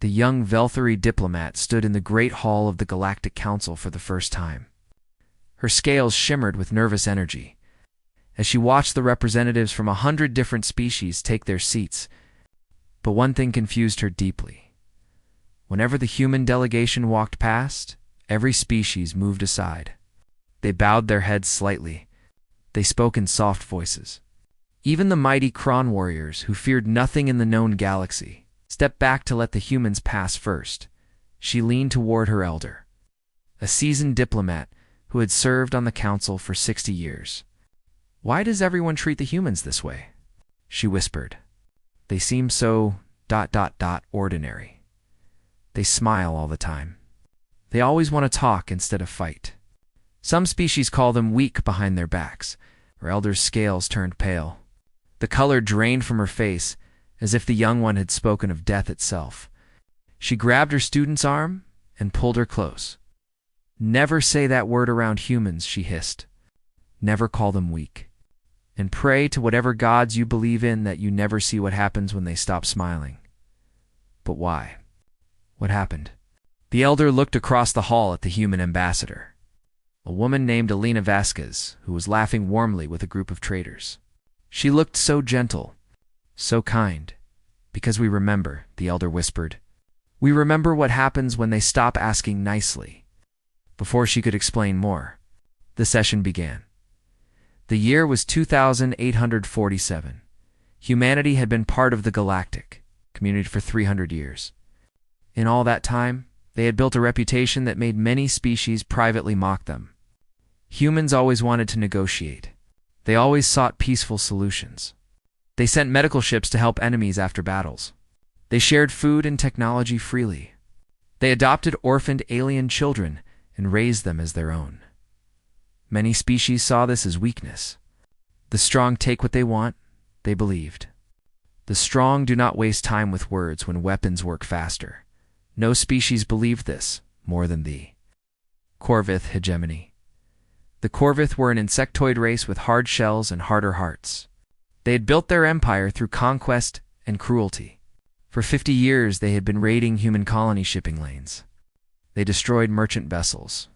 The young Velthari diplomat stood in the great hall of the Galactic Council for the first time. Her scales shimmered with nervous energy. As she watched the representatives from 100 different species take their seats, but one thing confused her deeply. Whenever the human delegation walked past, every species moved aside. They bowed their heads slightly. They spoke in soft voices. Even the mighty Kron warriors, who feared nothing in the known galaxy, stepped back to let the humans pass first. She leaned toward her elder, a seasoned diplomat who had served on the council for 60 years. "Why does everyone treat the humans this way?" she whispered. "They seem so ... ordinary. They smile all the time. They always want to talk instead of fight. Some species call them weak behind their backs." Her elder's scales turned pale. The color drained from her face, as if the young one had spoken of death itself. She grabbed her student's arm and pulled her close. "Never say that word around humans," she hissed. "Never call them weak. And pray to whatever gods you believe in that you never see what happens when they stop smiling." "But why? What happened?" The elder looked across the hall at the human ambassador, a woman named Alina Vasquez, who was laughing warmly with a group of traders. She looked so gentle, so kind. "Because we remember," the elder whispered. "We remember what happens when they stop asking nicely." Before she could explain more, the session began. The year was 2847. Humanity had been part of the galactic community for 300 years. In all that time, they had built a reputation that made many species privately mock them. Humans always wanted to negotiate. They always sought peaceful solutions. They sent medical ships to help enemies after battles. They shared food and technology freely. They adopted orphaned alien children and raised them as their own. Many species saw this as weakness. The strong take what they want, they believed. The strong do not waste time with words when weapons work faster. No species believed this more than the Corvith hegemony. The Corvith were an insectoid race with hard shells and harder hearts. They had built their empire through conquest and cruelty. For 50 years, they had been raiding human colony shipping lanes. They destroyed merchant vessels.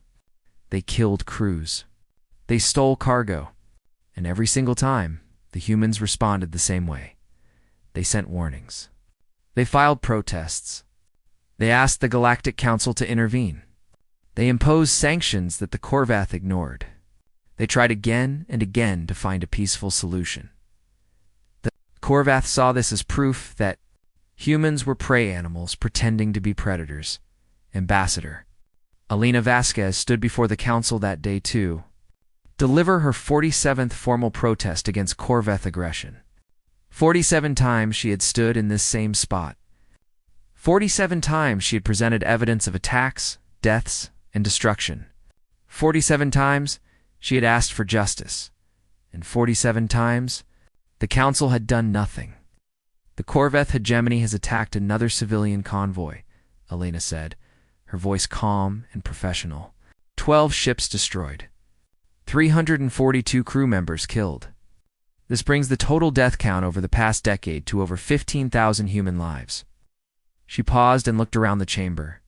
They killed crews. They stole cargo. And every single time, the humans responded the same way. They sent warnings. They filed protests. They asked the Galactic Council to intervene. They imposed sanctions that the Corvath ignored. They tried again and again to find a peaceful solution. The Corvath saw this as proof that humans were prey animals pretending to be predators. Ambassador Alina Vasquez stood before the council that day to deliver her 47th formal protest against Corvath aggression. 47 times she had stood in this same spot. 47 times she had presented evidence of attacks, deaths, and destruction. 47 times she had asked for justice. And 47 times the council had done nothing. "The Corveth hegemony has attacked another civilian convoy," Alina said, her voice calm and professional. 12 ships destroyed. 342 crew members killed. This brings the total death count over the past decade to over 15,000 human lives. She paused and looked around the chamber.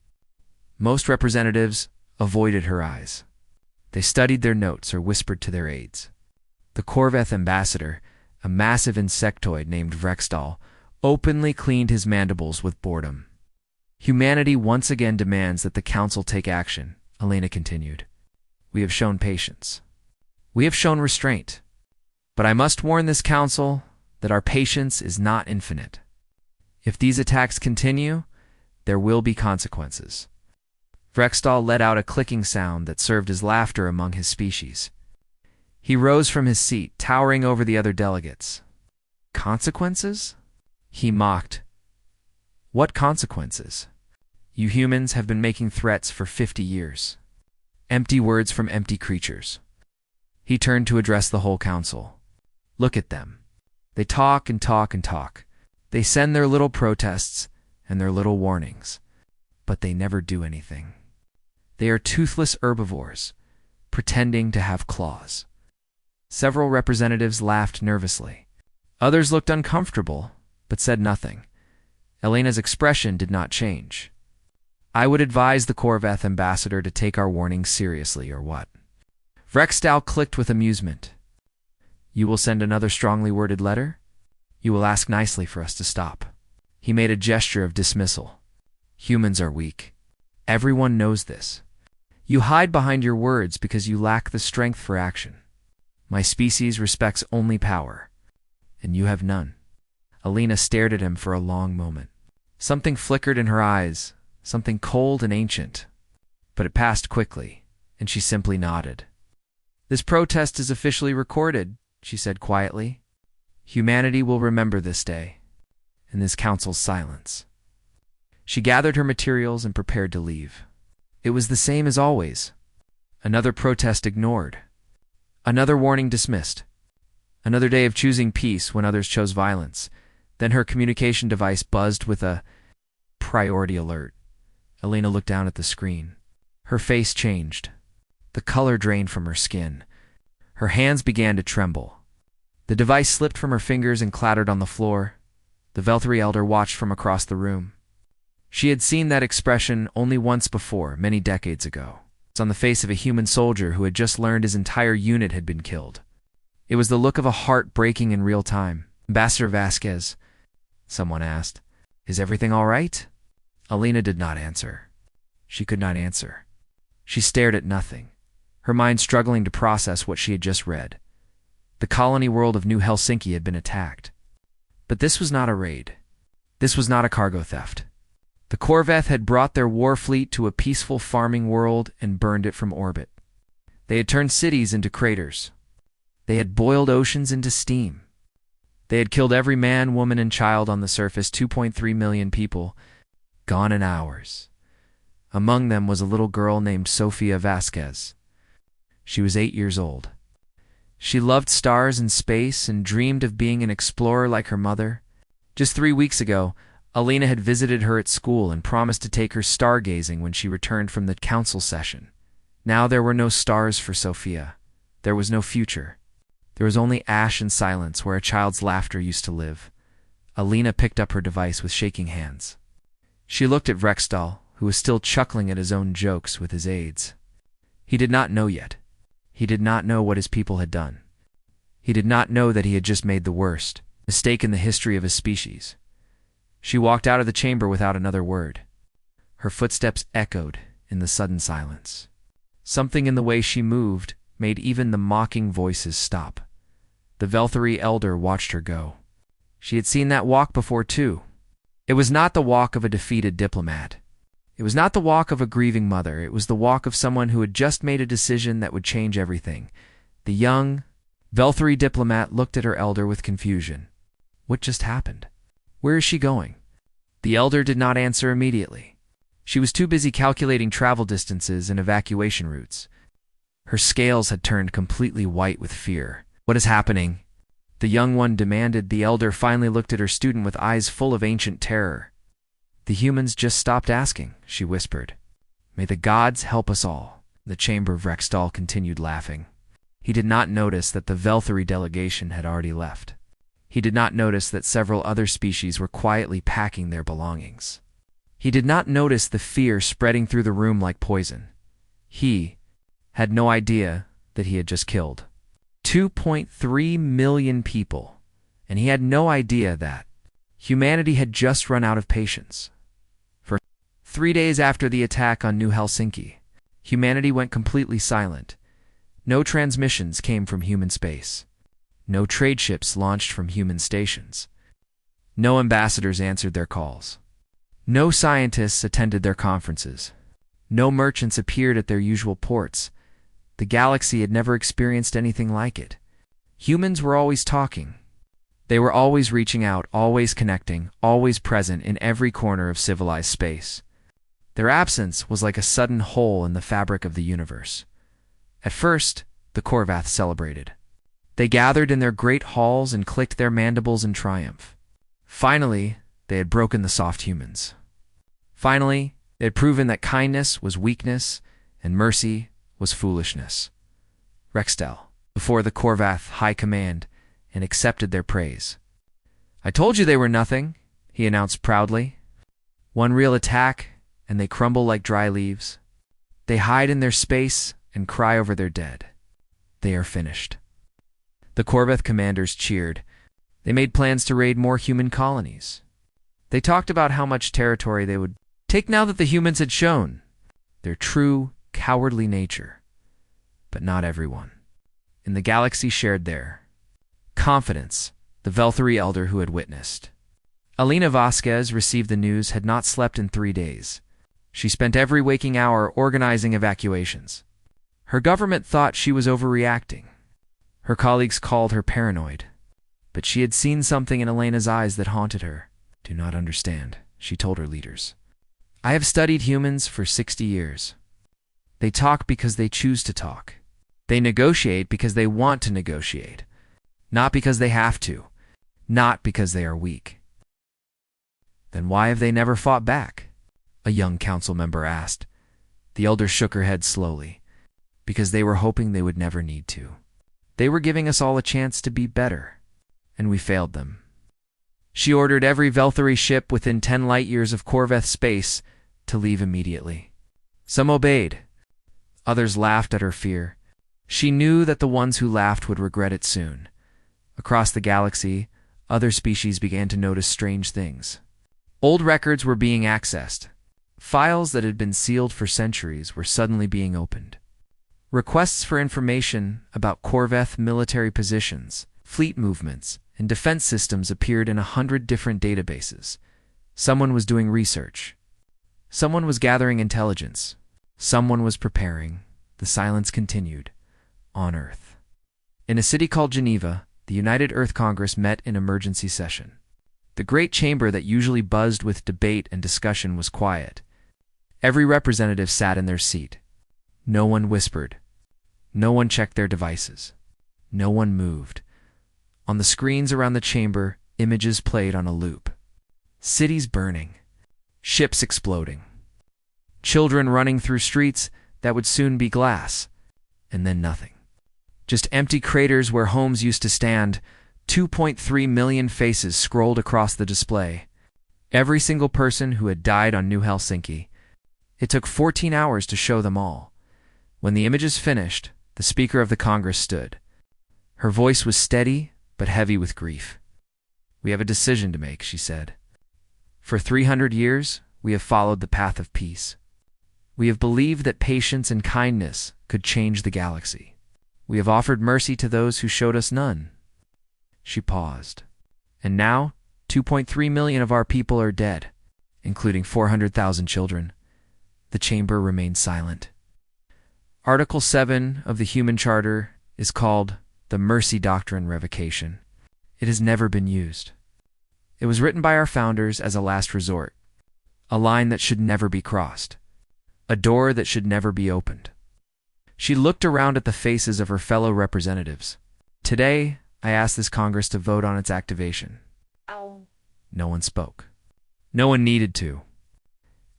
Most representatives avoided her eyes. They studied their notes or whispered to their aides. The Corveth ambassador, a massive insectoid named Vrexdal, openly cleaned his mandibles with boredom. "Humanity once again demands that the council take action," Alina continued. "We have shown patience. We have shown restraint. But I must warn this council that our patience is not infinite. If these attacks continue, there will be consequences." Vrexdal let out a clicking sound that served as laughter among his species. He rose from his seat, towering over the other delegates. "Consequences?" he mocked. "What consequences? You humans have been making threats for 50 years. Empty words from empty creatures." He turned to address the whole council. "Look at them. They talk and talk and talk. They send their little protests and their little warnings, but they never do anything. They are toothless herbivores, pretending to have claws." Several representatives laughed nervously. Others looked uncomfortable, but said nothing. Elena's expression did not change. I would advise the Corveth ambassador to take our warnings seriously, or what? Rextal clicked with amusement. You will send another strongly worded letter? You will ask nicely for us to stop. He made a gesture of dismissal. Humans are weak. Everyone knows this. You hide behind your words because you lack the strength for action. My species respects only power, and you have none. Elena stared at him for a long moment. Something flickered in her eyes, something cold and ancient, but it passed quickly, and she simply nodded. This protest is officially recorded, she said quietly. Humanity will remember this day, and this council's silence. She gathered her materials and prepared to leave. It was the same as always. Another protest ignored. Another warning dismissed. Another day of choosing peace when others chose violence. Then her communication device buzzed with a priority alert. Elena looked down at the screen. Her face changed. The color drained from her skin. Her hands began to tremble. The device slipped from her fingers and clattered on the floor. The Velthari elder watched from across the room. She had seen that expression only once before, many decades ago. It's on the face of a human soldier who had just learned his entire unit had been killed. It was the look of a heart breaking in real time. Ambassador Vasquez, someone asked, is everything all right? Elena did not answer. She could not answer. She stared at nothing, her mind struggling to process what she had just read. The colony world of New Helsinki had been attacked. But this was not a raid. This was not a cargo theft. The Corveth had brought their war fleet to a peaceful farming world and burned it from orbit. They had turned cities into craters. They had boiled oceans into steam. They had killed every man, woman, and child on the surface, 2.3 million people, gone in hours. Among them was a little girl named Sofia Vasquez. She was 8 years old. She loved stars and space and dreamed of being an explorer like her mother. Just 3 weeks ago, Elena had visited her at school and promised to take her stargazing when she returned from the council session. Now there were no stars for Sofia. There was no future. There was only ash and silence where a child's laughter used to live. Elena picked up her device with shaking hands. She looked at Rextal, who was still chuckling at his own jokes with his aides. He did not know yet. He did not know what his people had done. He did not know that he had just made the worst mistake in the history of his species. She walked out of the chamber without another word. Her footsteps echoed in the sudden silence. Something in the way she moved made even the mocking voices stop. The Velthari elder watched her go. She had seen that walk before, too. It was not the walk of a defeated diplomat. It was not the walk of a grieving mother. It was the walk of someone who had just made a decision that would change everything. The young Velthari diplomat looked at her elder with confusion. What just happened? Where is she going? The elder did not answer immediately. She was too busy calculating travel distances and evacuation routes. Her scales had turned completely white with fear. What is happening? The young one demanded. The elder finally looked at her student with eyes full of ancient terror. The humans just stopped asking, she whispered. May the gods help us all. The chamber of Rextal continued laughing. He did not notice that the Velthari delegation had already left. He did not notice that several other species were quietly packing their belongings. He did not notice the fear spreading through the room like poison. He had no idea that he had just killed 2.3 million people, and he had no idea that humanity had just run out of patience. For 3 days after the attack on New Helsinki, humanity went completely silent. No transmissions came from human space. No trade ships launched from human stations. No ambassadors answered their calls. No scientists attended their conferences. No merchants appeared at their usual ports. The galaxy had never experienced anything like it. Humans were always talking. They were always reaching out, always connecting, always present in every corner of civilized space. Their absence was like a sudden hole in the fabric of the universe. At first, the Corvath celebrated. They gathered in their great halls and clicked their mandibles in triumph. Finally, they had broken the soft humans. Finally, they had proven that kindness was weakness and mercy was foolishness. Rextal, before the Corvath High Command, and accepted their praise. I told you they were nothing, he announced proudly. One real attack, and they crumble like dry leaves. They hide in their space and cry over their dead. They are finished. The Corveth commanders cheered. They made plans to raid more human colonies. They talked about how much territory they would take now that the humans had shown their true, cowardly nature. But not everyone in the galaxy shared their confidence, the Velthari elder who had witnessed. Alina Vasquez received the news had not slept in 3 days. She spent every waking hour organizing evacuations. Her government thought she was overreacting. Her colleagues called her paranoid. But she had seen something in Elena's eyes that haunted her. "Do not understand," she told her leaders. "I have studied humans for 60 years. They talk because they choose to talk. They negotiate because they want to negotiate. Not because they have to. Not because they are weak." "Then why have they never fought back?" a young council member asked. The elder shook her head slowly. "Because they were hoping they would never need to. They were giving us all a chance to be better, and we failed them." She ordered every Velthari ship within 10 light-years of Corveth space to leave immediately. Some obeyed. Others laughed at her fear. She knew that the ones who laughed would regret it soon. Across the galaxy, other species began to notice strange things. Old records were being accessed. Files that had been sealed for centuries were suddenly being opened. Requests for information about Corveth military positions, fleet movements, and defense systems appeared in 100 different databases. Someone was doing research. Someone was gathering intelligence. Someone was preparing. The silence continued. On Earth. In a city called Geneva, the United Earth Congress met in emergency session. The great chamber that usually buzzed with debate and discussion was quiet. Every representative sat in their seat. No one whispered. No one checked their devices. No one moved. On the screens around the chamber, images played on a loop. Cities burning. Ships exploding. Children running through streets that would soon be glass. And then nothing. Just empty craters where homes used to stand. 2.3 million faces scrolled across the display. Every single person who had died on New Helsinki. It took 14 hours to show them all. When the images finished, the Speaker of the Congress stood. Her voice was steady, but heavy with grief. "We have a decision to make," she said. "For 300 years, we have followed the path of peace. We have believed that patience and kindness could change the galaxy. We have offered mercy to those who showed us none." She paused. "And now, 2.3 million of our people are dead, including 400,000 children." The chamber remained silent. Article 7 of the Human Charter is called the Mercy Doctrine Revocation. It has never been used. It was written by our founders as a last resort, a line that should never be crossed, a door that should never be opened. She looked around at the faces of her fellow representatives. "Today, I ask this Congress to vote on its activation." No one spoke. No one needed to.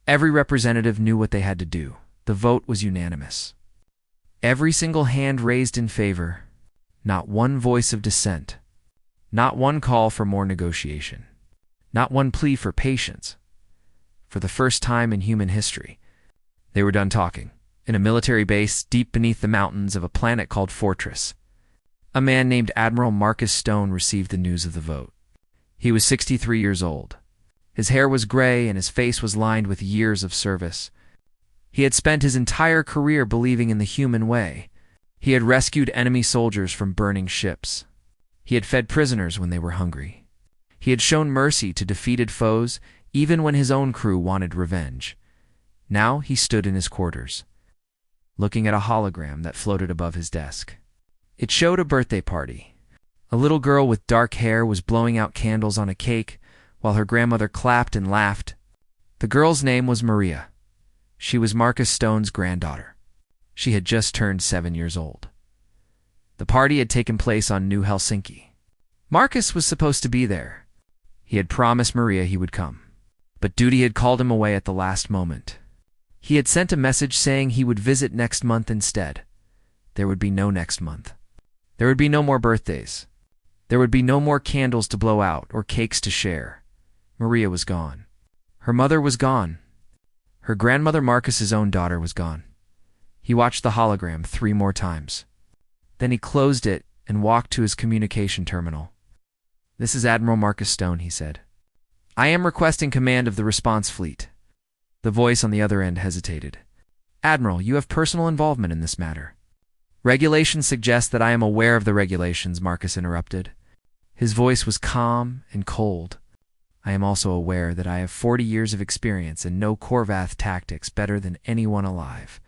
Every representative knew what they had to do. The vote was unanimous. Every single hand raised in favor. Not one voice of dissent. Not one call for more negotiation. Not one plea for patience. For the first time in human history, they were done talking. In a military base deep beneath the mountains of a planet called Fortress, a man named Admiral Marcus Stone received the news of the vote. He was 63 years old. His hair was gray and his face was lined with years of service. He had spent his entire career believing in the human way. He had rescued enemy soldiers from burning ships. He had fed prisoners when they were hungry. He had shown mercy to defeated foes, even when his own crew wanted revenge. Now he stood in his quarters, looking at a hologram that floated above his desk. It showed a birthday party. A little girl with dark hair was blowing out candles on a cake, while her grandmother clapped and laughed. The girl's name was Maria. She was Marcus Stone's granddaughter. She had just turned 7 years old. The party had taken place on New Helsinki. Marcus was supposed to be there. He had promised Maria he would come. But duty had called him away at the last moment. He had sent a message saying he would visit next month instead. There would be no next month. There would be no more birthdays. There would be no more candles to blow out or cakes to share. Maria was gone. Her mother was gone. Her grandmother Marcus's own daughter was gone. He watched the hologram 3 more times. Then he closed it and walked to his communication terminal. "This is Admiral Marcus Stone," he said. "I am requesting command of the response fleet." The voice on the other end hesitated. "Admiral, you have personal involvement in this matter." "Regulations suggest that I am aware of the regulations," Marcus interrupted. His voice was calm and cold. "I am also aware that I have 40 years of experience and know Korvath tactics better than anyone alive.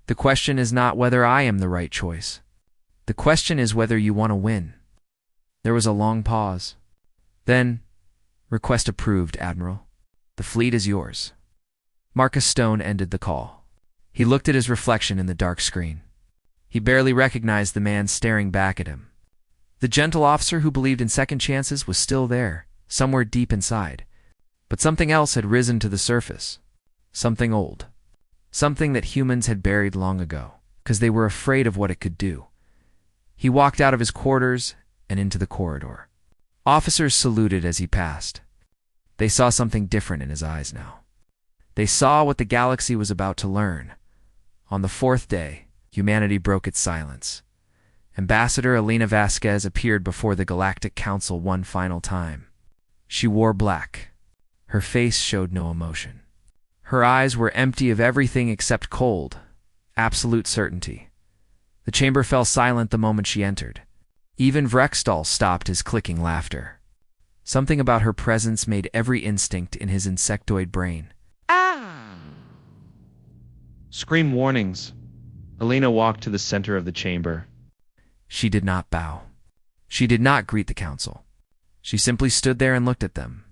The question is not whether I am the right choice. The question is whether you want to win." There was a long pause. Then, "Request approved, Admiral. The fleet is yours." Marcus Stone ended the call. He looked at his reflection in the dark screen. He barely recognized the man staring back at him. The gentle officer who believed in second chances was still there, somewhere deep inside. But something else had risen to the surface. Something old. Something that humans had buried long ago, because they were afraid of what it could do. He walked out of his quarters and into the corridor. Officers saluted as he passed. They saw something different in his eyes now. They saw what the galaxy was about to learn. On the 4th day, humanity broke its silence. Ambassador Elena Vasquez appeared before the Galactic Council one final time. She wore black. Her face showed no emotion. Her eyes were empty of everything except cold, absolute certainty. The chamber fell silent the moment she entered. Even Vrextal stopped his clicking laughter. Something about her presence made every instinct in his insectoid brain. Scream warnings. Elena walked to the center of the chamber. She did not bow. She did not greet the council. She simply stood there and looked at them.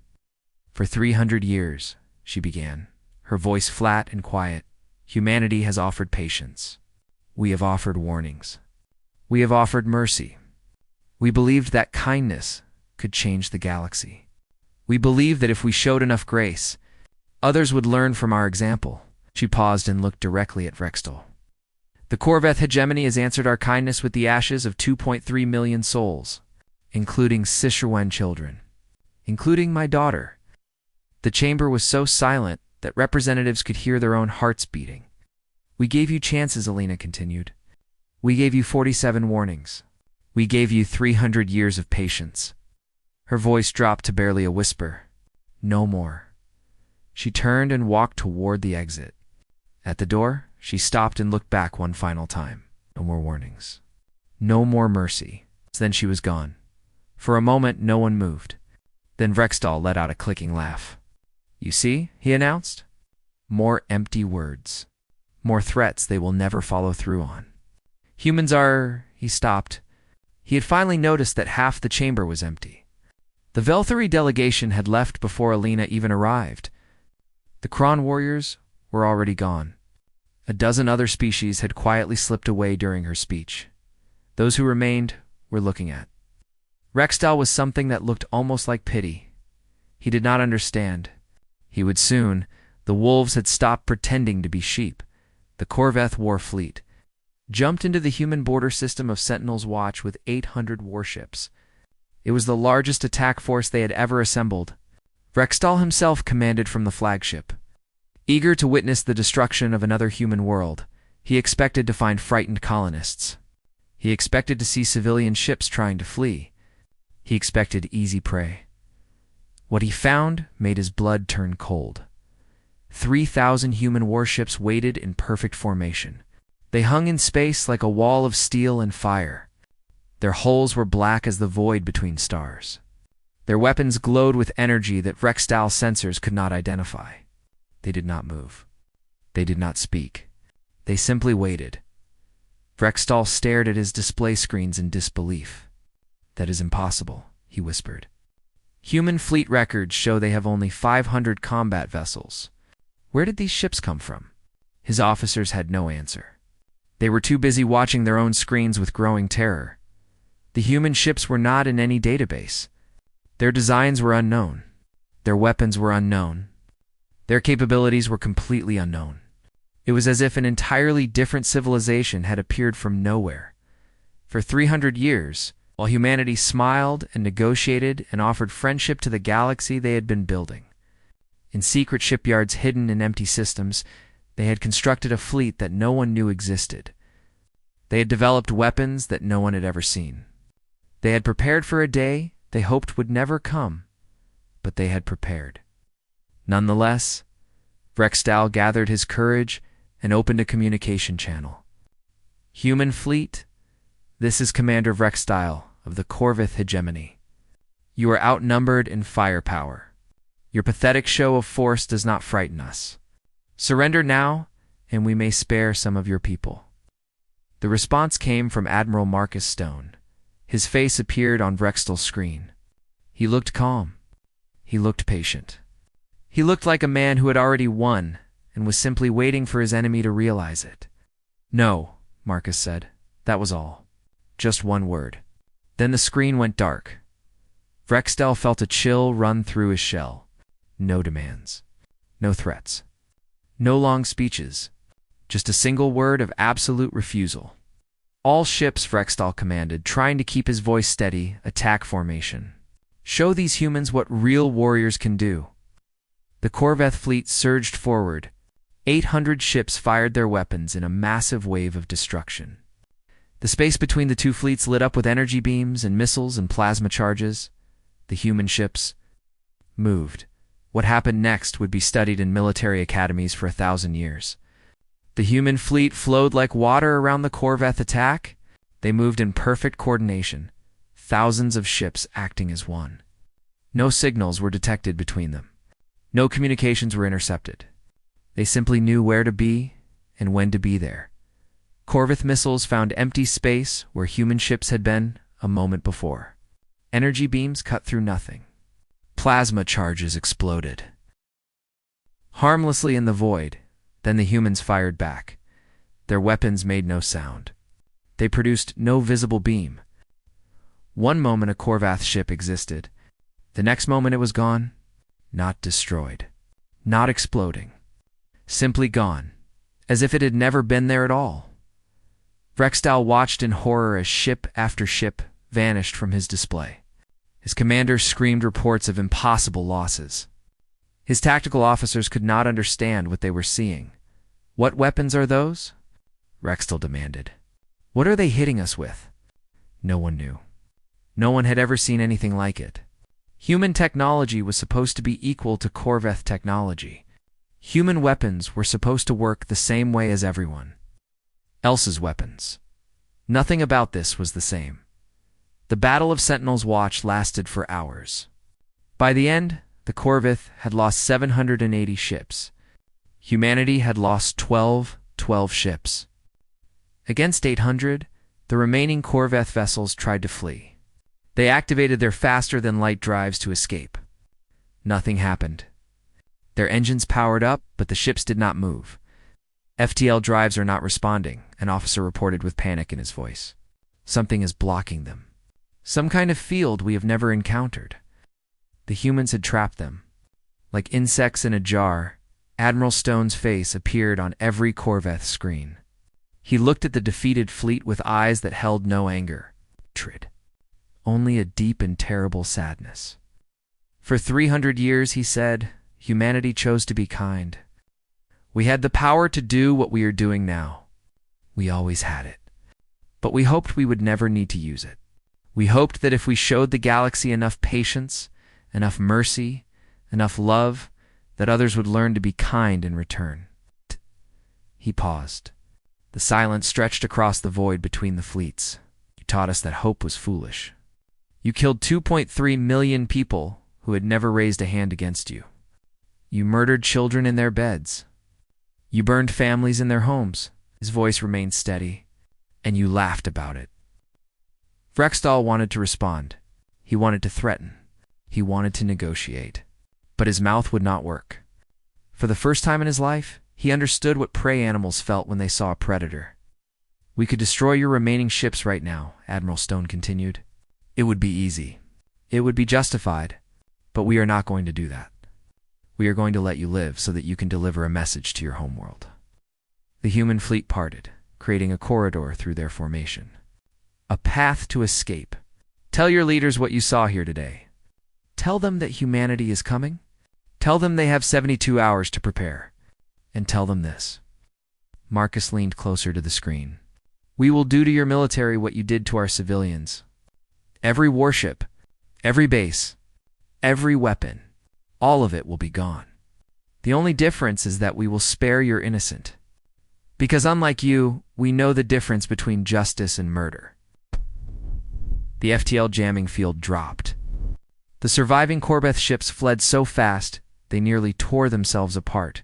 "For 300 years, she began, her voice flat and quiet, humanity has offered patience. We have offered warnings. We have offered mercy. We believed that kindness could change the galaxy. We believed that if we showed enough grace, others would learn from our example." She paused and looked directly at Vrextal. "The Korvath hegemony has answered our kindness with the ashes of 2.3 million souls, including Sicherwen children, including my daughter." The chamber was so silent that representatives could hear their own hearts beating. "We gave you chances," Elena continued. "We gave you 47 warnings. We gave you 300 years of patience." Her voice dropped to barely a whisper. "No more." She turned and walked toward the exit. At the door, she stopped and looked back one final time. No more warnings. No more mercy. Then she was gone. For a moment, no one moved. Then Vrextal let out a clicking laugh. "You see," he announced. "More empty words. More threats they will never follow through on. Humans are—" He stopped. He had finally noticed that half the chamber was empty. The Velthari delegation had left before Elena even arrived. The Kron warriors were already gone. A dozen other species had quietly slipped away during her speech. Those who remained were looking at. Rextal was something that looked almost like pity. He did not understand. He would soon. The wolves had stopped pretending to be sheep. The Korvath war fleet jumped into the human border system of Sentinel's Watch with 800 warships. It was the largest attack force they had ever assembled. Vrextal himself commanded from the flagship. Eager to witness the destruction of another human world, he expected to find frightened colonists. He expected to see civilian ships trying to flee. He expected easy prey. What he found made his blood turn cold. 3,000 human warships waited in perfect formation. They hung in space like a wall of steel and fire. Their hulls were black as the void between stars. Their weapons glowed with energy that Vrextal sensors could not identify. They did not move. They did not speak. They simply waited. Vrextal stared at his display screens in disbelief. "That is impossible," he whispered. "Human fleet records show they have only 500 combat vessels. Where did these ships come from?" His officers had no answer. They were too busy watching their own screens with growing terror. The human ships were not in any database. Their designs were unknown. Their weapons were unknown. Their capabilities were completely unknown. It was as if an entirely different civilization had appeared from nowhere. For 300 years, while humanity smiled and negotiated and offered friendship to the galaxy they had been building. In secret shipyards hidden in empty systems, they had constructed a fleet that no one knew existed. They had developed weapons that no one had ever seen. They had prepared for a day they hoped would never come, but they had prepared. Nonetheless, Rexdal gathered his courage and opened a communication channel. "Human fleet, this is Commander Rexdal of the Corvith Hegemony. You are outnumbered in firepower. Your pathetic show of force does not frighten us. Surrender now, and we may spare some of your people." The response came from Admiral Marcus Stone. His face appeared on Rexdal's screen. He looked calm. He looked patient. He looked like a man who had already won and was simply waiting for his enemy to realize it. "No," Marcus said. "That was all. Just one word." Then the screen went dark. Rexdal felt a chill run through his shell. No demands. No threats. No long speeches. Just a single word of absolute refusal. "All ships," Rexdal commanded, trying to keep his voice steady, "attack formation. Show these humans what real warriors can do." The Corveth fleet surged forward. 800 ships fired their weapons in a massive wave of destruction. The space between the two fleets lit up with energy beams and missiles and plasma charges. The human ships moved. What happened next would be studied in military academies for 1,000 years. The human fleet flowed like water around the Corveth attack. They moved in perfect coordination, thousands of ships acting as one. No signals were detected between them. No communications were intercepted. They simply knew where to be and when to be there. Corvith missiles found empty space where human ships had been a moment before. Energy beams cut through nothing. Plasma charges exploded harmlessly in the void. Then the humans fired back. Their weapons made no sound. They produced no visible beam. One moment a Corvath ship existed. The next moment it was gone. Not destroyed. Not exploding. Simply gone. As if it had never been there at all. Rexdal watched in horror as ship after ship vanished from his display. His commander screamed reports of impossible losses. His tactical officers could not understand what they were seeing. "What weapons are those?" Rexdal demanded. "What are they hitting us with?" No one knew. No one had ever seen anything like it. Human technology was supposed to be equal to Corveth technology. Human weapons were supposed to work the same way as everyone else's weapons. Nothing about this was the same. The Battle of Sentinel's Watch lasted for hours. By the end, the Corvith had lost 780 ships. Humanity had lost 12 ships. Against 800, the remaining Corveth vessels tried to flee. They activated their faster-than-light drives to escape. Nothing happened. Their engines powered up, but the ships did not move. "FTL drives are not responding," an officer reported with panic in his voice. "Something is blocking them. Some kind of field we have never encountered." The humans had trapped them. Like insects in a jar, Admiral Stone's face appeared on every Corveth screen. He looked at the defeated fleet with eyes that held no anger, hatred, only a deep and terrible sadness. "For 300 years," he said, "humanity chose to be kind. We had the power to do what we are doing now. We always had it. But we hoped we would never need to use it. We hoped that if we showed the galaxy enough patience, enough mercy, enough love, that others would learn to be kind in return." He paused. The silence stretched across the void between the fleets. "You taught us that hope was foolish. You killed 2.3 million people who had never raised a hand against you. You murdered children in their beds. You burned families in their homes." His voice remained steady. "And you laughed about it." Rexdal wanted to respond. He wanted to threaten. He wanted to negotiate. But his mouth would not work. For the first time in his life, he understood what prey animals felt when they saw a predator. "We could destroy your remaining ships right now," Admiral Stone continued. "It would be easy. It would be justified. But we are not going to do that. We are going to let you live so that you can deliver a message to your homeworld." The human fleet parted, creating a corridor through their formation. A path to escape. Tell your leaders what you saw here today. Tell them that humanity is coming. Tell them they have 72 hours to prepare. And tell them this." Marcus leaned closer to the screen. "We will do to your military what you did to our civilians. Every warship, every base, every weapon, all of it will be gone. The only difference is that we will spare your innocent. Because unlike you, we know the difference between justice and murder." The FTL jamming field dropped. The surviving Corveth ships fled so fast, they nearly tore themselves apart.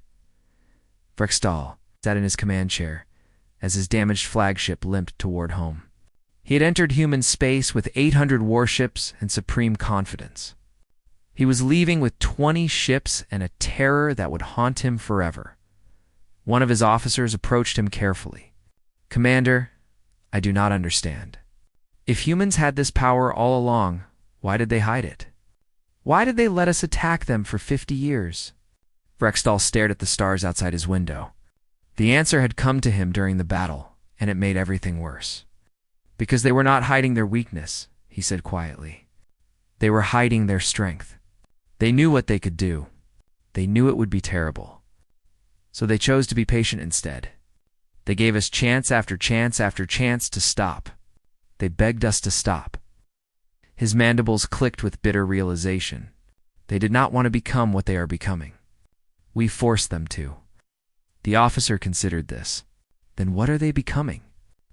Vrextal sat in his command chair as his damaged flagship limped toward home. He had entered human space with 800 warships and supreme confidence. He was leaving with 20 ships and a terror that would haunt him forever. One of his officers approached him carefully. "Commander, I do not understand. If humans had this power all along, why did they hide it? Why did they let us attack them for 50 years? Vrextal stared at the stars outside his window. The answer had come to him during the battle, and it made everything worse. "Because they were not hiding their weakness," he said quietly. "They were hiding their strength. They knew what they could do. They knew it would be terrible. So they chose to be patient instead. They gave us chance after chance after chance to stop. They begged us to stop." His mandibles clicked with bitter realization. They did not want to become what they are becoming. We forced them to. The officer considered this. Then what are they becoming?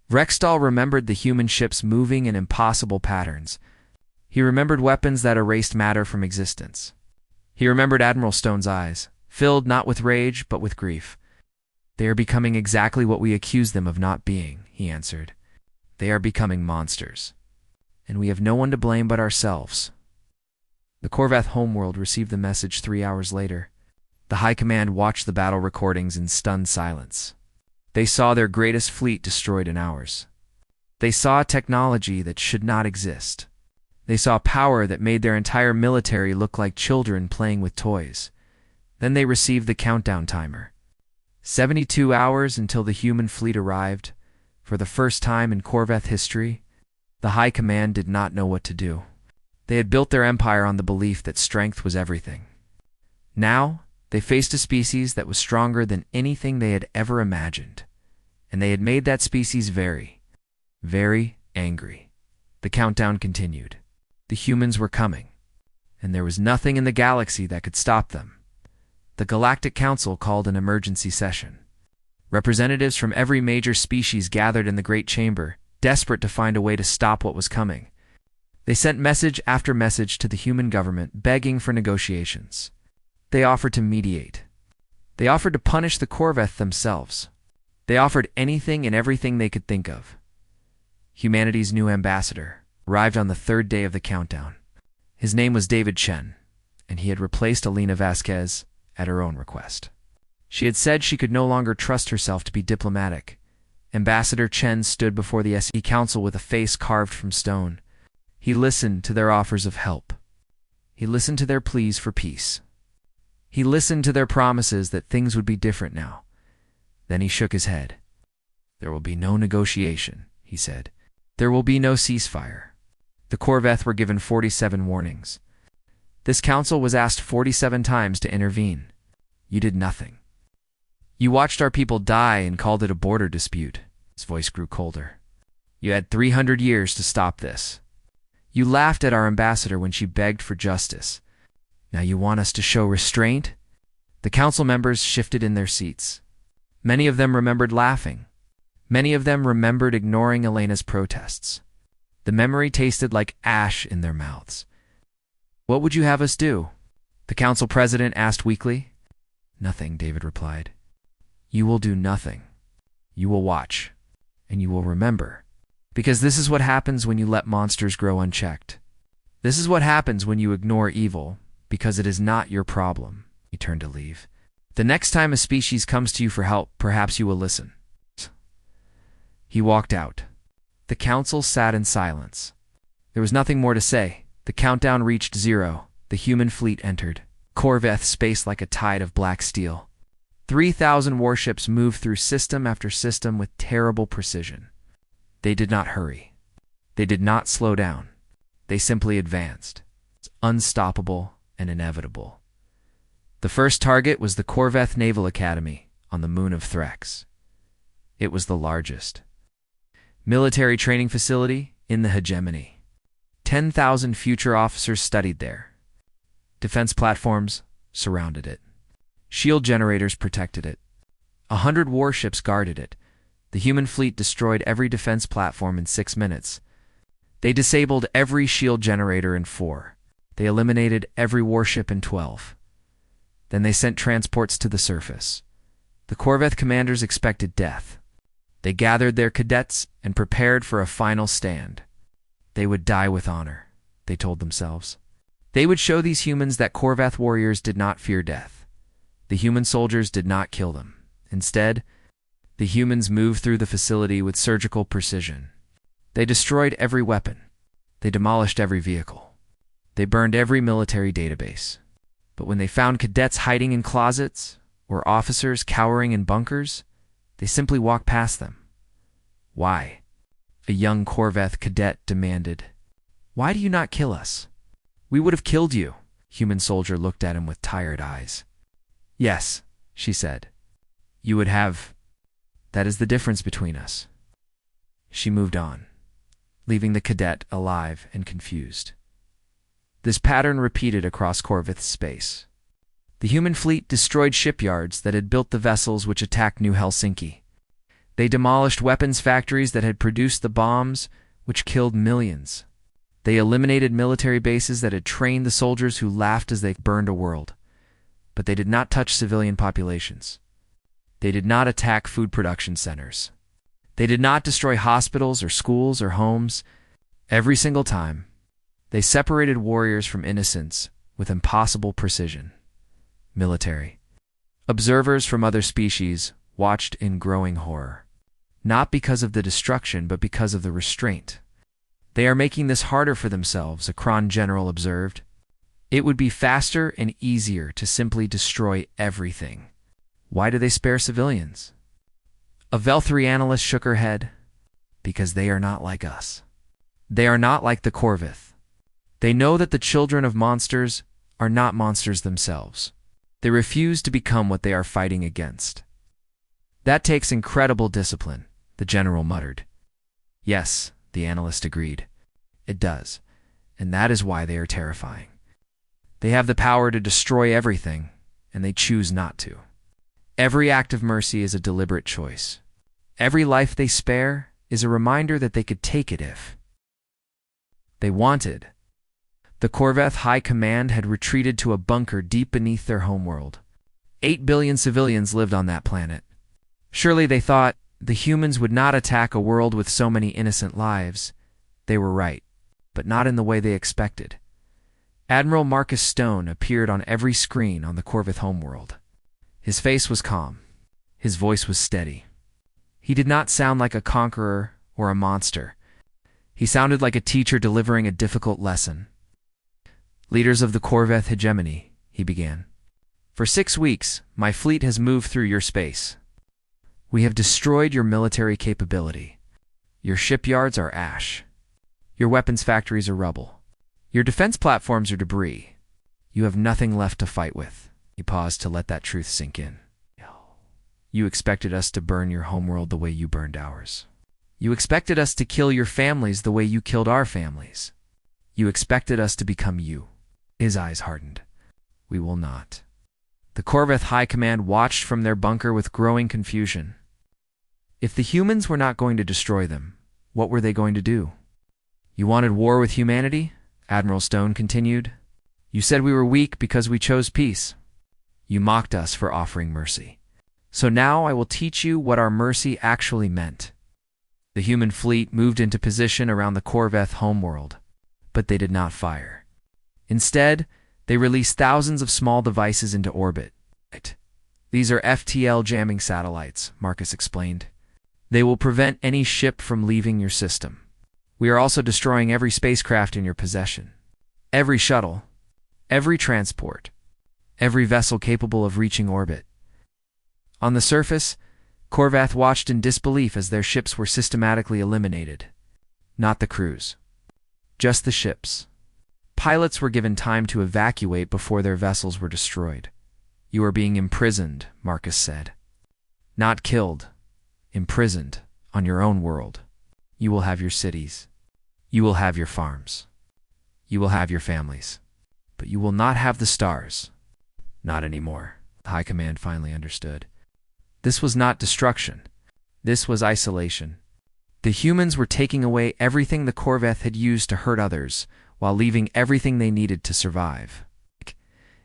Vrextal remembered the human ships moving in impossible patterns. He remembered weapons that erased matter from existence. He remembered Admiral Stone's eyes, filled not with rage but with grief. "They are becoming exactly what we accuse them of not being," he answered. "They are becoming monsters. And we have no one to blame but ourselves." The Corveth homeworld received the message 3 hours later. The High Command watched the battle recordings in stunned silence. They saw their greatest fleet destroyed in hours. They saw technology that should not exist. They saw power that made their entire military look like children playing with toys. Then they received the countdown timer. 72 hours until the human fleet arrived. For the first time in Corveth history, the High Command did not know what to do. They had built their empire on the belief that strength was everything. Now, they faced a species that was stronger than anything they had ever imagined. And they had made that species very, very angry. The countdown continued. The humans were coming. And there was nothing in the galaxy that could stop them. The Galactic Council called an emergency session. Representatives from every major species gathered in the Great Chamber, desperate to find a way to stop what was coming. They sent message after message to the human government, begging for negotiations. They offered to mediate. They offered to punish the Corveth themselves. They offered anything and everything they could think of. Humanity's new ambassador arrived on the 3rd day of the countdown. His name was David Chen, and he had replaced Alina Vasquez at her own request. She had said she could no longer trust herself to be diplomatic. Ambassador Chen stood before the SE Council with a face carved from stone. He listened to their offers of help. He listened to their pleas for peace. He listened to their promises that things would be different now. Then he shook his head. "There will be no negotiation," he said. "There will be no ceasefire." The Corveth were given 47 warnings. This council was asked 47 times to intervene. You did nothing. You watched our people die and called it a border dispute. His voice grew colder. You had 300 years to stop this. You laughed at our ambassador when she begged for justice. Now you want us to show restraint? The council members shifted in their seats. Many of them remembered laughing. Many of them remembered ignoring Elena's protests. The memory tasted like ash in their mouths. "What would you have us do?" the council president asked weakly. "Nothing," David replied. "You will do nothing. You will watch, and you will remember. Because this is what happens when you let monsters grow unchecked. This is what happens when you ignore evil, because it is not your problem." He turned to leave. "The next time a species comes to you for help, perhaps you will listen." He walked out. The council sat in silence. There was nothing more to say. The countdown reached 0. The human fleet entered. Corveth spaced like a tide of black steel. 3,000 warships moved through system after system with terrible precision. They did not hurry. They did not slow down. They simply advanced. It's unstoppable and inevitable. The first target was the Corveth Naval Academy on the moon of Threx. It was the largest military training facility in the hegemony. 10,000 future officers studied there. Defense platforms surrounded it. Shield generators protected it. 100 warships guarded it. The human fleet destroyed every defense platform in 6 minutes. They disabled every shield generator in 4. They eliminated every warship in 12. Then they sent transports to the surface. The Corveth commanders expected death. They gathered their cadets and prepared for a final stand. They would die with honor, they told themselves. They would show these humans that Corveth warriors did not fear death. The human soldiers did not kill them. Instead, the humans moved through the facility with surgical precision. They destroyed every weapon. They demolished every vehicle. They burned every military database. But when they found cadets hiding in closets or officers cowering in bunkers, they simply walked past them. Why? A young Corveth cadet demanded. Why do you not kill us? We would have killed you. Human soldier looked at him with tired eyes. Yes, she said. You would have. That is the difference between us. She moved on, leaving the cadet alive and confused. This pattern repeated across Corveth's space. The human fleet destroyed shipyards that had built the vessels which attacked New Helsinki. They demolished weapons factories that had produced the bombs which killed millions. They eliminated military bases that had trained the soldiers who laughed as they burned a world. But they did not touch civilian populations. They did not attack food production centers. They did not destroy hospitals or schools or homes. Every single time, they separated warriors from innocents with impossible precision. Military. Observers from other species watched in growing horror. Not because of the destruction, but because of the restraint. They are making this harder for themselves, a Kron general observed. It would be faster and easier to simply destroy everything. Why do they spare civilians? A Velthri analyst shook her head. Because they are not like us. They are not like the Corveth. They know that the children of monsters are not monsters themselves. They refuse to become what they are fighting against. That takes incredible discipline, the general muttered. Yes, the analyst agreed. It does, and that is why they are terrifying. They have the power to destroy everything, and they choose not to. Every act of mercy is a deliberate choice. Every life they spare is a reminder that they could take it if they wanted. The Corveth High Command had retreated to a bunker deep beneath their homeworld. 8 billion civilians lived on that planet. Surely they thought the humans would not attack a world with so many innocent lives. They were right, but not in the way they expected. Admiral Marcus Stone appeared on every screen on the Corveth homeworld. His face was calm. His voice was steady. He did not sound like a conqueror or a monster. He sounded like a teacher delivering a difficult lesson. Leaders of the Corveth hegemony, he began. For 6 weeks, my fleet has moved through your space. We have destroyed your military capability. Your shipyards are ash. Your weapons factories are rubble. Your defense platforms are debris. You have nothing left to fight with. He paused to let that truth sink in. You expected us to burn your homeworld the way you burned ours. You expected us to kill your families the way you killed our families. You expected us to become you. His eyes hardened. We will not. The Corveth High Command watched from their bunker with growing confusion. If the humans were not going to destroy them, what were they going to do? You wanted war with humanity? Admiral Stone continued. You said we were weak because we chose peace. You mocked us for offering mercy. So now I will teach you what our mercy actually meant. The human fleet moved into position around the Corveth homeworld, but they did not fire. Instead, they released thousands of small devices into orbit. These are FTL jamming satellites, Marcus explained. They will prevent any ship from leaving your system. We are also destroying every spacecraft in your possession. Every shuttle, every transport, every vessel capable of reaching orbit. On the surface, Corveth watched in disbelief as their ships were systematically eliminated. Not the crews. just the ships. Pilots were given time to evacuate before their vessels were destroyed. You are being imprisoned, Marcus said. Not killed, imprisoned on your own world. You will have your cities. You will have your farms. You will have your families. But you will not have the stars. Not anymore. High Command finally understood. This was not destruction. This was isolation. The humans were taking away everything the Corveth had used to hurt others, while leaving everything they needed to survive.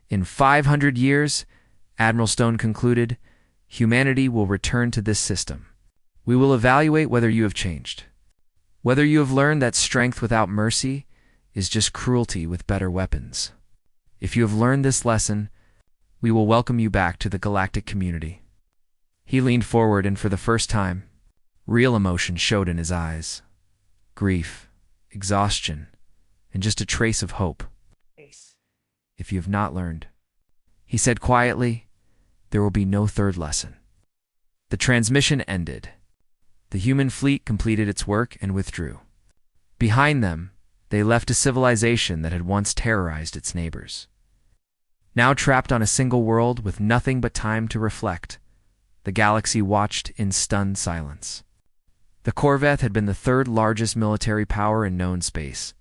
In 500 years, Admiral Stone concluded, humanity will return to this system. We will evaluate whether you have changed. Whether you have learned that strength without mercy is just cruelty with better weapons. If you have learned this lesson, we will welcome you back to the galactic community. He leaned forward, and for the first time, real emotion showed in his eyes. Grief, exhaustion, and just a trace of hope. If you have not learned, he said quietly, there will be no third lesson. The transmission ended. The human fleet completed its work and withdrew. Behind them, they left a civilization that had once terrorized its neighbors. Now trapped on a single world with nothing but time to reflect, the galaxy watched in stunned silence. The Corveth had been the third largest military power in known space.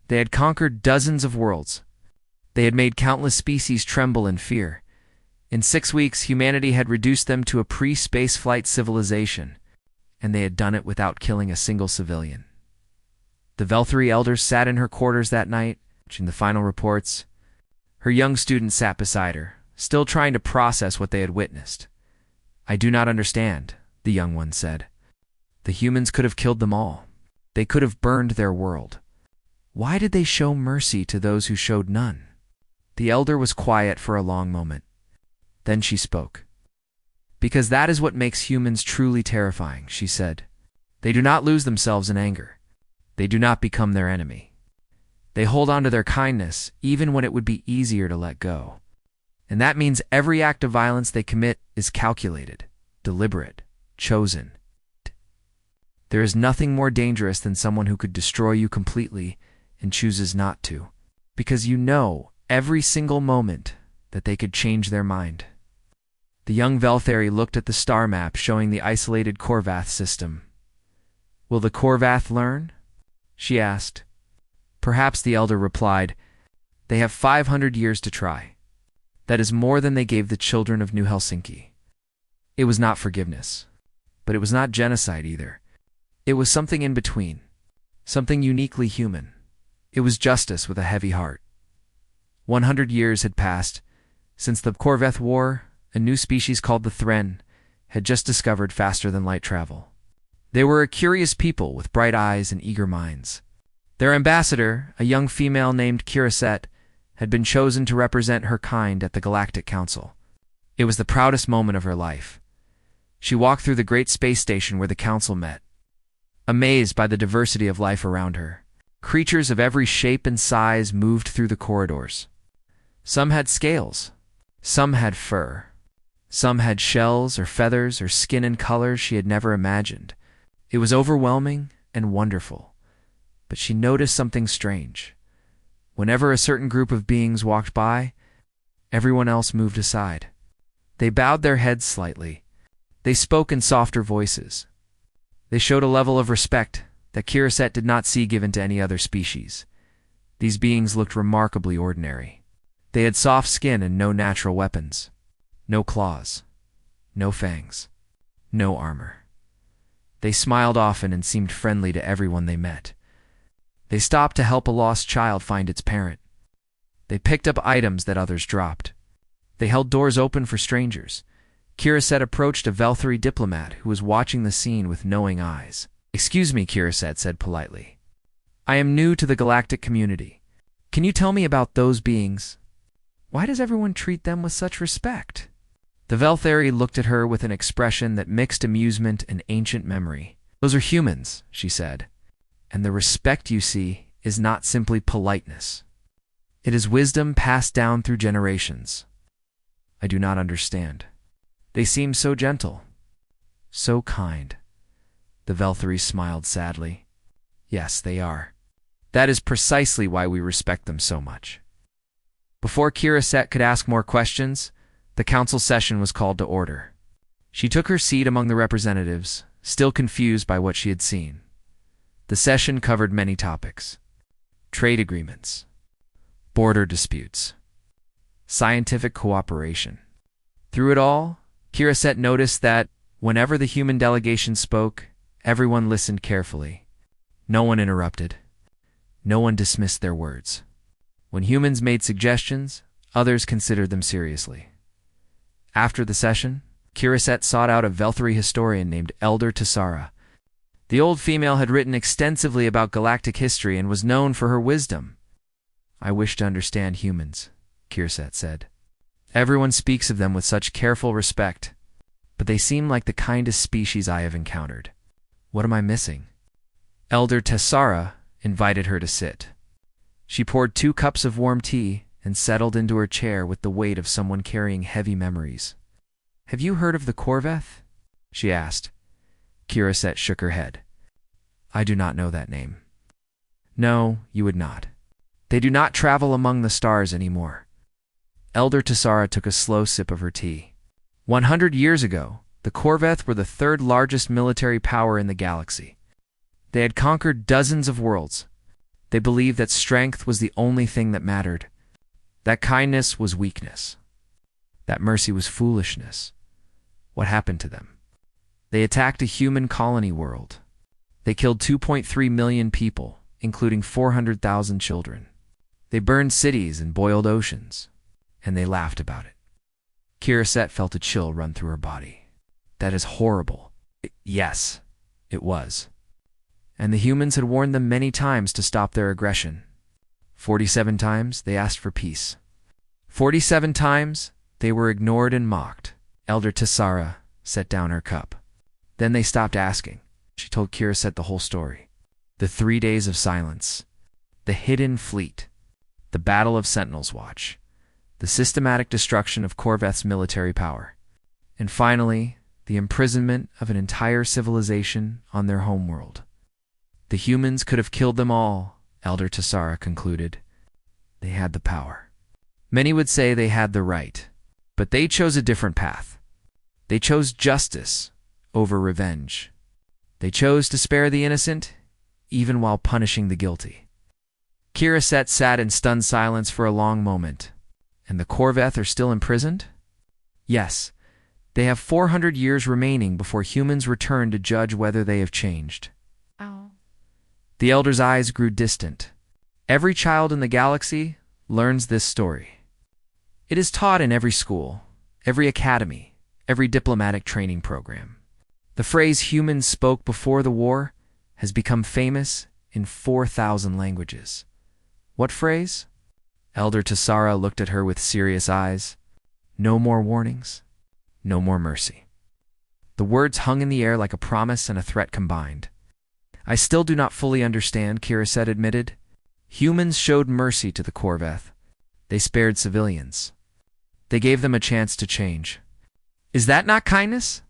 They had conquered dozens of worlds. They had made countless species tremble in fear. In 6 weeks, humanity had reduced them to a pre-space flight civilization, and they had done it without killing a single civilian. The Velthari Elder sat in her quarters that night, watching the final reports. Her young student sat beside her, still trying to process what they had witnessed. I do not understand, the young one said. The humans could have killed them all. They could have burned their world. Why did they show mercy to those who showed none? The elder was quiet for a long moment. Then she spoke. Because that is what makes humans truly terrifying, she said. They do not lose themselves in anger. They do not become their enemy. They hold on to their kindness, even when it would be easier to let go. And that means every act of violence they commit is calculated, deliberate, chosen. There is nothing more dangerous than someone who could destroy you completely and chooses not to, because you know every single moment that they could change their mind. The young Velthari looked at the star map showing the isolated Corvath system. Will the Corvath learn? She asked. Perhaps, the elder replied. They have 500 years to try. That is more than they gave the children of New Helsinki. It was not forgiveness, but it was not genocide either. It was something in between, something uniquely human. It was justice with a heavy heart. 100 years had passed since the Corveth War. A new species called the Thren had just discovered faster-than-light travel. They were a curious people with bright eyes and eager minds. Their ambassador, a young female named Kiraset, had been chosen to represent her kind at the Galactic Council. It was the proudest moment of her life. She walked through the great space station where the council met, amazed by the diversity of life around her. Creatures of every shape and size moved through the corridors. Some had scales. Some had fur. Some had shells or feathers or skin in colors she had never imagined. It was overwhelming and wonderful. But she noticed something strange. Whenever a certain group of beings walked by, everyone else moved aside. They bowed their heads slightly. They spoke in softer voices. They showed a level of respect that Kiraset did not see given to any other species. These beings looked remarkably ordinary. They had soft skin and no natural weapons. No claws. No fangs. No armor. They smiled often and seemed friendly to everyone they met. They stopped to help a lost child find its parent. They picked up items that others dropped. They held doors open for strangers. Kiraset approached a Velthari diplomat who was watching the scene with knowing eyes. Excuse me, Kiraset said politely. I am new to the galactic community. Can you tell me about those beings? Why does everyone treat them with such respect? The Velthari looked at her with an expression that mixed amusement and ancient memory. Those are humans, she said. And the respect you see is not simply politeness. It is wisdom passed down through generations. I do not understand. They seem so gentle, so kind. The Velthari smiled sadly. Yes, they are. That is precisely why we respect them so much. Before Kiraset could ask more questions, the council session was called to order. She took her seat among the representatives, still confused by what she had seen. The session covered many topics: trade agreements, border disputes, scientific cooperation. Through it all, Kiraset noticed that whenever the human delegation spoke, everyone listened carefully. No one interrupted. No one dismissed their words. When humans made suggestions, others considered them seriously. After the session, Kiraset sought out a Velthari historian named Elder Tessara. The old female had written extensively about galactic history and was known for her wisdom. "I wish to understand humans," Kiraset said. "Everyone speaks of them with such careful respect, but they seem like the kindest species I have encountered. What am I missing?" Elder Tessara invited her to sit. She poured 2 cups of warm tea and settled into her chair with the weight of someone carrying heavy memories. "Have you heard of the Corveth?" she asked. Kiraset shook her head. "I do not know that name." "No, you would not. They do not travel among the stars anymore." Elder Tessara took a slow sip of her tea. 100 years ago, the Corveth were the 3rd largest military power in the galaxy. They had conquered dozens of worlds. They believed that strength was the only thing that mattered, that kindness was weakness, that mercy was foolishness. What happened to them? They attacked a human colony world. They killed 2.3 million people, including 400,000 children. They burned cities and boiled oceans, and they laughed about it. Kiraset felt a chill run through her body. That is horrible. Yes, it was. And the humans had warned them many times to stop their aggression. 47 times they asked for peace. 47 times they were ignored and mocked. Elder Tessara set down her cup. Then they stopped asking. She told Kiraset the whole story. The 3 days of silence, the hidden fleet, the Battle of Sentinel's Watch, the systematic destruction of Corveth's military power, and finally, the imprisonment of an entire civilization on their homeworld. The humans could have killed them all, Elder Tessara concluded. They had the power. Many would say they had the right, but they chose a different path. They chose justice over revenge. They chose to spare the innocent, even while punishing the guilty. Kiraset sat in stunned silence for a long moment. And the Corveth are still imprisoned? Yes. They have 400 years remaining before humans return to judge whether they have changed. Oh. The elder's eyes grew distant. Every child in the galaxy learns this story. It is taught in every school, every academy, every diplomatic training program. The phrase "humans spoke before the war" has become famous in 4,000 languages. What phrase? Elder Tessara looked at her with serious eyes. No more warnings, no more mercy. The words hung in the air like a promise and a threat combined. "I still do not fully understand," Kiraset admitted. "Humans showed mercy to the Corveth. They spared civilians. They gave them a chance to change. Is that not kindness?"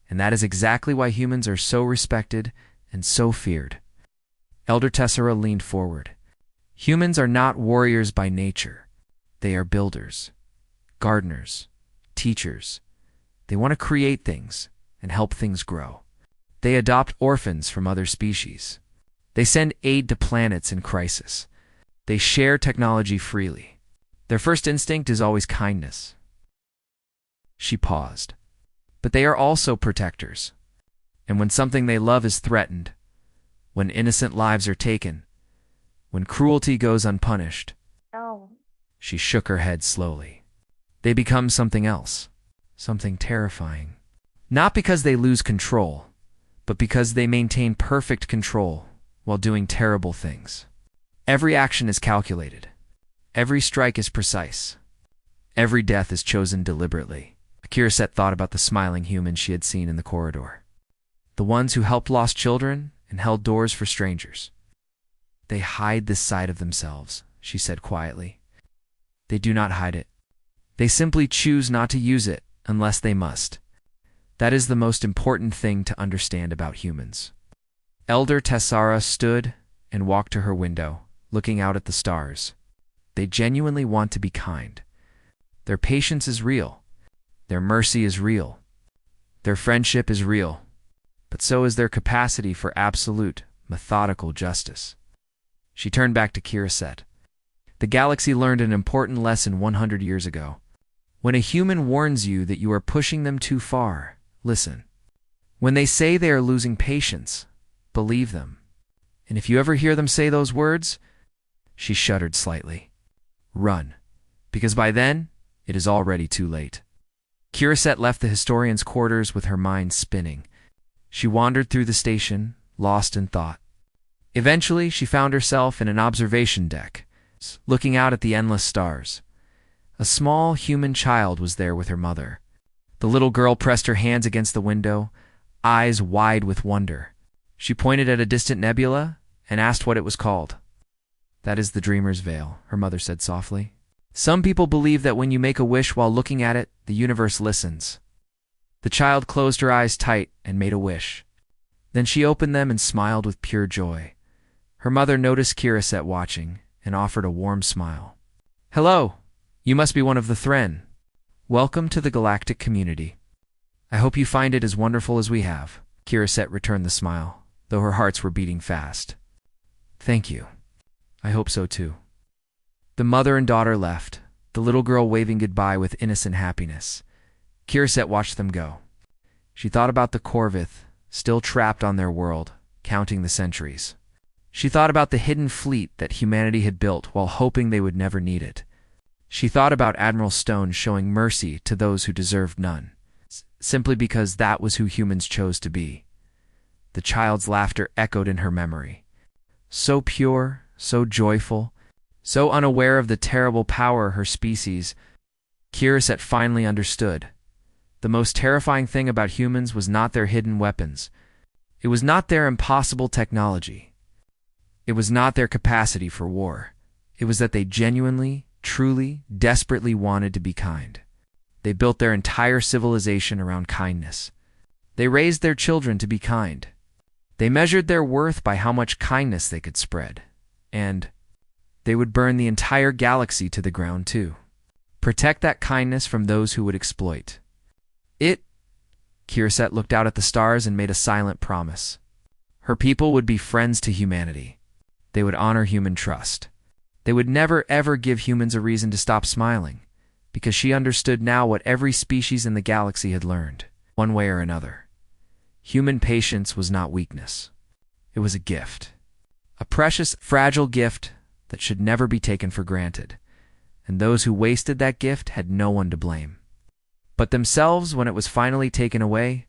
And that is exactly why humans are so respected and so feared. Elder Tessara leaned forward. Humans are not warriors by nature. They are builders, gardeners, teachers. They want to create things and help things grow. They adopt orphans from other species. They send aid to planets in crisis. They share technology freely. Their first instinct is always kindness. She paused. But they are also protectors. And when something they love is threatened, when innocent lives are taken, when cruelty goes unpunished, No. she shook her head slowly. They become something else, something terrifying. Not because they lose control, but because they maintain perfect control while doing terrible things. Every action is calculated. Every strike is precise. Every death is chosen deliberately. Kiraset thought about the smiling humans she had seen in the corridor. The ones who helped lost children and held doors for strangers. They hide this side of themselves, she said quietly. They do not hide it. They simply choose not to use it unless they must. That is the most important thing to understand about humans. Elder Tessara stood and walked to her window, looking out at the stars. They genuinely want to be kind. Their patience is real. Their mercy is real. Their friendship is real. But so is their capacity for absolute, methodical justice. She turned back to Kiraset. The galaxy learned an important lesson 100 years ago. When a human warns you that you are pushing them too far, listen. When they say they are losing patience, believe them. And if you ever hear them say those words, she shuddered slightly. Run, because by then, it is already too late. Kiraset left the historian's quarters with her mind spinning. She wandered through the station, lost in thought. Eventually, she found herself in an observation deck, looking out at the endless stars. A small human child was there with her mother. The little girl pressed her hands against the window, eyes wide with wonder. She pointed at a distant nebula and asked what it was called. That is the Dreamer's Veil, her mother said softly. Some people believe that when you make a wish while looking at it, the universe listens. The child closed her eyes tight and made a wish. Then she opened them and smiled with pure joy. Her mother noticed Kiraset watching and offered a warm smile. Hello, you must be one of the Thren. Welcome to the galactic community. I hope you find it as wonderful as we have. Kiraset returned the smile, though her hearts were beating fast. Thank you. I hope so too. The mother and daughter left, the little girl waving goodbye with innocent happiness. Kiraset watched them go. She thought about the Corvith, still trapped on their world, counting the centuries. She thought about the hidden fleet that humanity had built while hoping they would never need it. She thought about Admiral Stone showing mercy to those who deserved none, simply because that was who humans chose to be. The child's laughter echoed in her memory. So pure, so joyful, so unaware of the terrible power her species. Kiraset finally understood. The most terrifying thing about humans was not their hidden weapons. It was not their impossible technology. It was not their capacity for war. It was that they genuinely, truly, desperately wanted to be kind. They built their entire civilization around kindness. They raised their children to be kind. They measured their worth by how much kindness they could spread. And they would burn the entire galaxy to the ground too. Protect that kindness from those who would exploit it. Kiraset looked out at the stars and made a silent promise. Her people would be friends to humanity. They would honor human trust. They would never ever give humans a reason to stop smiling, because she understood now what every species in the galaxy had learned, one way or another. Human patience was not weakness. It was a gift. A precious, fragile gift that should never be taken for granted, and those who wasted that gift had no one to blame but themselves when it was finally taken away.